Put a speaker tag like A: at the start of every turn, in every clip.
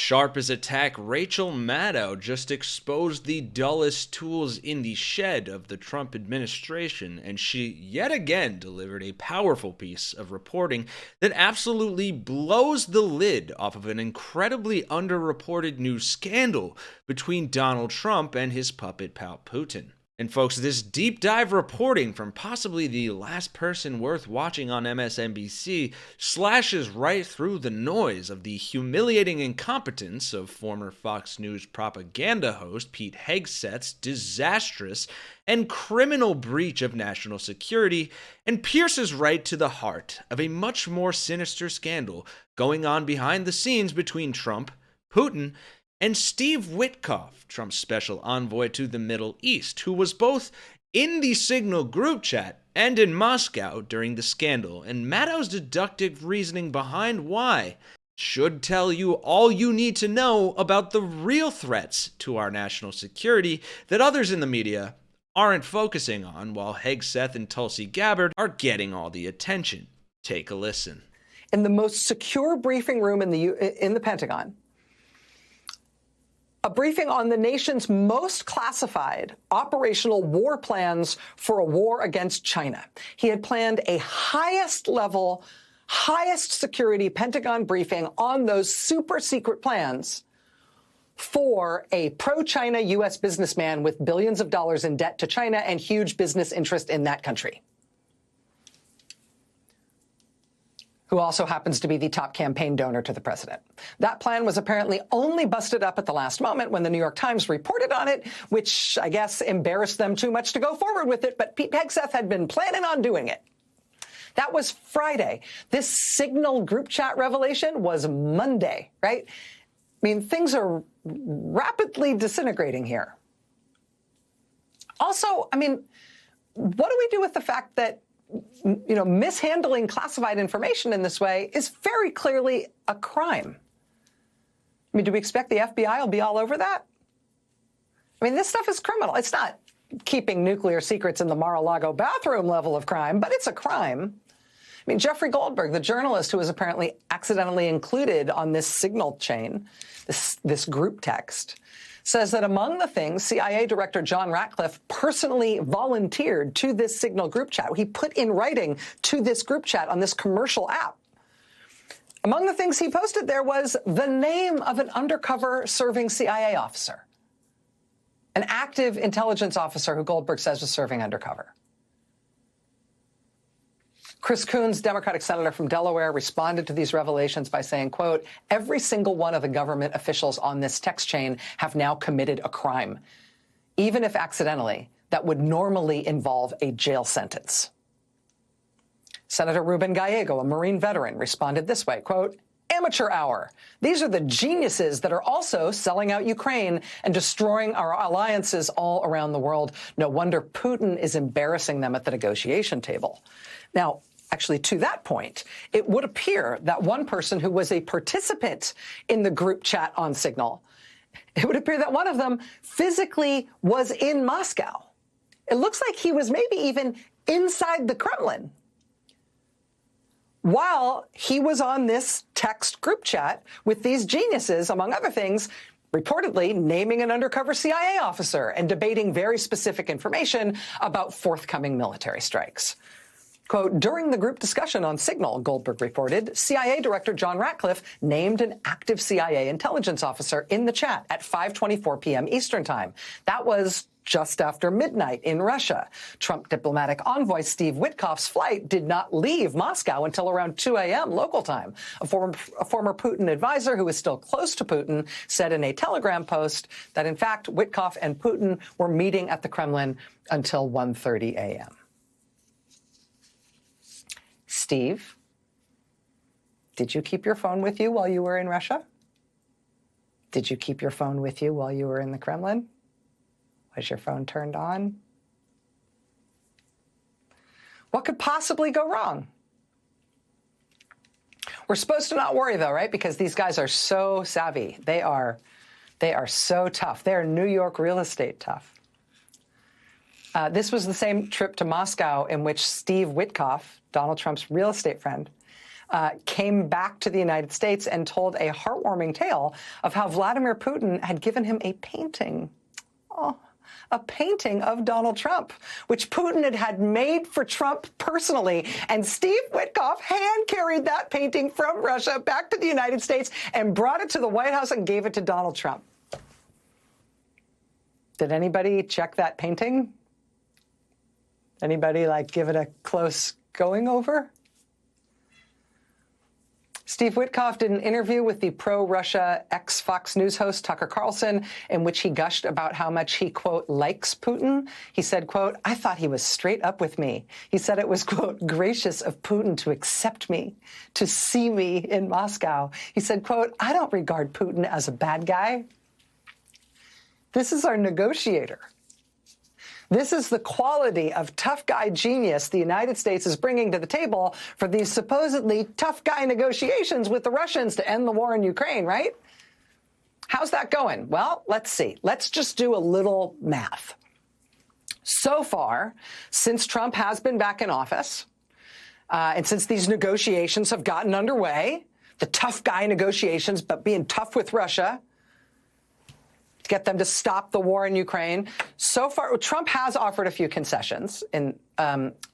A: Sharp as a tack, Rachel Maddow just exposed the dullest tools in the shed of the Trump administration, and she yet again delivered a powerful piece of reporting that absolutely blows the lid off of an incredibly underreported news scandal between Donald Trump and his puppet pal Putin. And folks, this deep dive reporting from possibly the last person worth watching on MSNBC slashes right through the noise of the humiliating incompetence of former Fox News propaganda host Pete Hegseth's disastrous and criminal breach of national security and pierces right to the heart of a much more sinister scandal going on behind the scenes between Trump, Putin, and Steve Witkoff, Trump's special envoy to the Middle East, who was both in the Signal group chat and in Moscow during the scandal, and Maddow's deductive reasoning behind why should tell you all you need to know about the real threats to our national security that others in the media aren't focusing on, while Hegseth and Tulsi Gabbard are getting all the attention. Take a listen.
B: In the most secure briefing room in the Pentagon, a briefing on the nation's most classified operational war plans for a war against China. He had planned a highest level, highest security Pentagon briefing on those super secret plans for a pro-China U.S. businessman with billions of dollars in debt to China and huge business interest in that country, who also happens to be the top campaign donor to the president. That plan was apparently only busted up at the last moment when the New York Times reported on it, which I guess embarrassed them too much to go forward with it, but Pete Hegseth had been planning on doing it. That was Friday. This Signal group chat revelation was Monday, right? I mean, things are rapidly disintegrating here. Also, I mean, what do we do with the fact that mishandling classified information in this way is very clearly a crime? I mean, do we expect the FBI will be all over that? I mean, this stuff is criminal. It's not keeping nuclear secrets in the Mar-a-Lago bathroom level of crime, but it's a crime. I mean, Jeffrey Goldberg, the journalist who was apparently accidentally included on this Signal chain, this group text, says that among the things CIA Director John Ratcliffe personally volunteered to this Signal group chat, he put in writing to this group chat on this commercial app. Among the things he posted there was the name of an undercover serving CIA officer, an active intelligence officer who Goldberg says was serving undercover. Chris Coons, Democratic senator from Delaware, responded to these revelations by saying, quote, "Every single one of the government officials on this text chain have now committed a crime, even if accidentally, that would normally involve a jail sentence." Senator Ruben Gallego, a Marine veteran, responded this way, quote, "Amateur hour. These are the geniuses that are also selling out Ukraine and destroying our alliances all around the world. No wonder Putin is embarrassing them at the negotiation table." Now, actually, to that point, it would appear that one person who was a participant in the group chat on Signal, it would appear that one of them physically was in Moscow. It looks like he was maybe even inside the Kremlin while he was on this text group chat with these geniuses, among other things, reportedly naming an undercover CIA officer and debating very specific information about forthcoming military strikes. Quote, "During the group discussion on Signal," Goldberg reported, CIA Director John Ratcliffe named an active CIA intelligence officer in the chat at 5:24 p.m. Eastern Time. That was just after midnight in Russia. Trump diplomatic envoy Steve Witkoff's flight did not leave Moscow until around 2 a.m. local time. A former Putin advisor who is still close to Putin said in a Telegram post that, in fact, Witkoff and Putin were meeting at the Kremlin until 1:30 a.m. Steve, did you keep your phone with you while you were in Russia? Did you keep your phone with you while you were in the Kremlin? Was your phone turned on? What could possibly go wrong? We're supposed to not worry, though, right? Because these guys are so savvy. They are so tough. They are New York real estate tough. This was the same trip to Moscow in which Steve Witkoff, Donald Trump's real estate friend, came back to the United States and told a heartwarming tale of how Vladimir Putin had given him a painting. Oh, a painting of Donald Trump, which Putin had made for Trump personally. And Steve Witkoff hand-carried that painting from Russia back to the United States and brought it to the White House and gave it to Donald Trump. Did anybody check that painting? Anybody, give it a close going over? Steve Witkoff did an interview with the pro-Russia ex-Fox News host Tucker Carlson, in which he gushed about how much he, quote, likes Putin. He said, quote, I thought he was straight up with me. He said it was, quote, gracious of Putin to accept me, to see me in Moscow. He said, quote, I don't regard Putin as a bad guy. This is our negotiator. This is the quality of tough guy genius the United States is bringing to the table for these supposedly tough guy negotiations with the Russians to end the war in Ukraine, right? How's that going? Well, let's see. Let's just do a little math. So far, since Trump has been back in office, and since these negotiations have gotten underway, the tough guy negotiations, but being tough with Russia, get them to stop the war in Ukraine. So far, Trump has offered a few concessions.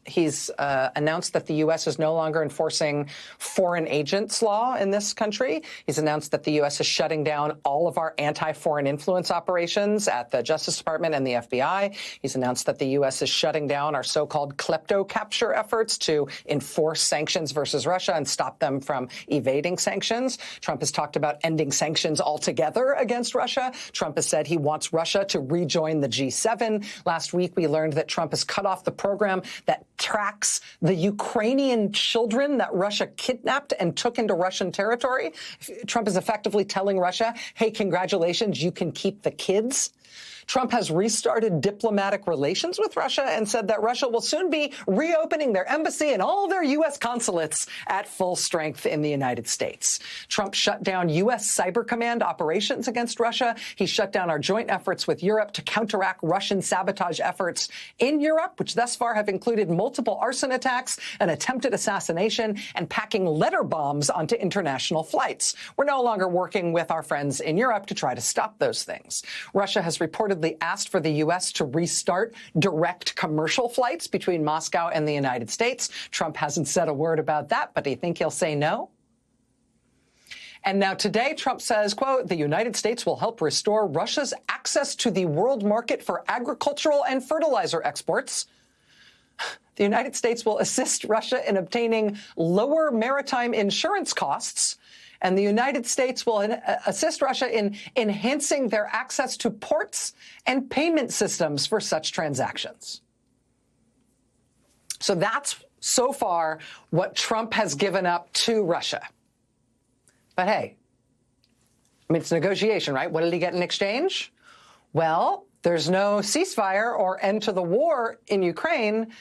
B: He's announced that the U.S. is no longer enforcing foreign agents law in this country. He's announced that the U.S. is shutting down all of our anti-foreign influence operations at the Justice Department and the FBI. He's announced that the U.S. is shutting down our so-called klepto capture efforts to enforce sanctions versus Russia and stop them from evading sanctions. Trump has talked about ending sanctions altogether against Russia. Trump has said he wants Russia to rejoin the G7. Last week, we learned that Trump has cut off the program that tracks the Ukrainian children that Russia kidnapped and took into Russian territory. Trump is effectively telling Russia, hey, congratulations, you can keep the kids. Trump has restarted diplomatic relations with Russia and said that Russia will soon be reopening their embassy and all their U.S. consulates at full strength in the United States. Trump shut down U.S. Cyber Command operations against Russia. He shut down our joint efforts with Europe to counteract Russian sabotage efforts in Europe, which thus far have included multiple arson attacks, an attempted assassination, and packing letter bombs onto international flights. We're no longer working with our friends in Europe to try to stop those things. Russia has reportedly asked for the U.S. to restart direct commercial flights between Moscow and the United States. Trump hasn't said a word about that, but do you think he'll say no? And now today, Trump says, quote, the United States will help restore Russia's access to the world market for agricultural and fertilizer exports. The United States will assist Russia in obtaining lower maritime insurance costs. And the United States will assist Russia in enhancing their access to ports and payment systems for such transactions. So that's so far what Trump has given up to Russia. But hey, I mean, it's a negotiation, right? What did he get in exchange? Well, there's no ceasefire or end to the war in Ukraine.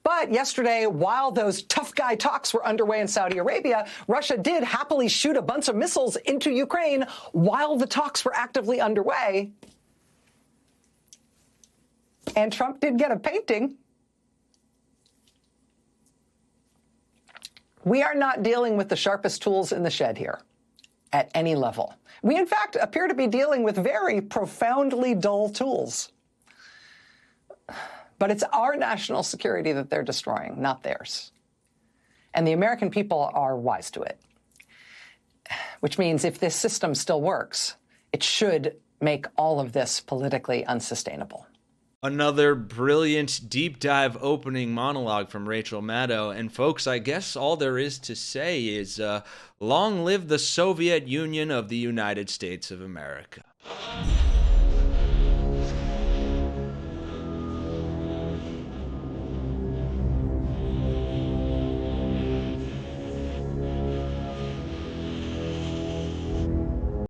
B: But yesterday, while those tough guy talks were underway in Saudi Arabia, Russia did happily shoot a bunch of missiles into Ukraine while the talks were actively underway. And Trump did get a painting. We are not dealing with the sharpest tools in the shed here at any level. We, in fact, appear to be dealing with very profoundly dull tools. But it's our national security that they're destroying, not theirs. And the American people are wise to it, which means if this system still works, it should make all of this politically unsustainable.
A: Another brilliant deep dive opening monologue from Rachel Maddow. And folks, I guess all there is to say is long live the Soviet Union of the United States of America.